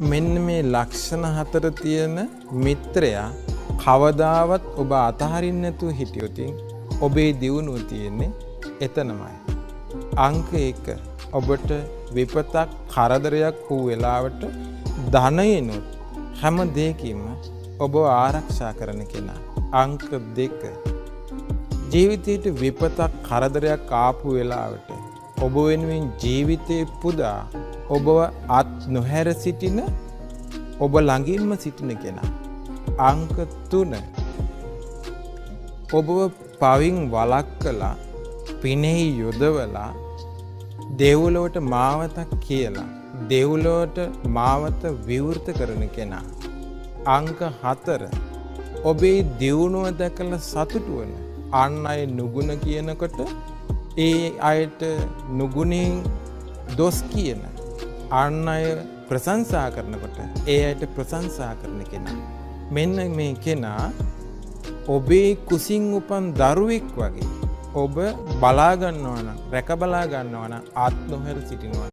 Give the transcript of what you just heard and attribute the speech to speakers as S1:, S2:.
S1: මෙන්න මේ ලක්ෂණ හතර තියෙන මිත්‍රයා කවදාවත් ඔබ අතහරින්න නැතුව හිටියොත් ඔබේ දියුණුව තියෙන්නේ එතනමයි. අංක 1 ඔබට විපතක් කරදරයක් වූ වෙලාවට ධනයනොත් හැම දෙයකින්ම ඔබ ආරක්ෂා කරන කෙනා. අංක 2 ජීවිතයේ විපතක් කරදරයක් ආපු වෙලාවට ඔබ වෙනුවෙන් ජීවිතේ පුදා ඔබව අත් නොහැර සිටින ඔබ ළඟින්ම සිටින කෙනා. අංක 3 ඔබව පවින් වළක්කලා පිනෙහි යොදවලා දෙව්ලොවට මාවතක් කියලා දෙව්ලොවට මාවත විවෘත කරන කෙනා. අංක 4 ඔබේ දියුණුව දැකලා සතුටු වෙන අන් අය නුගුණ කියනකොට ඒ අයට නුගුණෙන් දොස් කියන අන් අය ප්‍රශංසා කරනකොට ඒ අයට ප්‍රශංසා කරන කෙනා. මෙන්න මේ කෙනා ඔබේ කුසින් උපන් දරුවෙක් වගේ ඔබ බලා ගන්නවා නම් රැක බලා ගන්නවා නම් ආත් නොහැර සිටිනවා.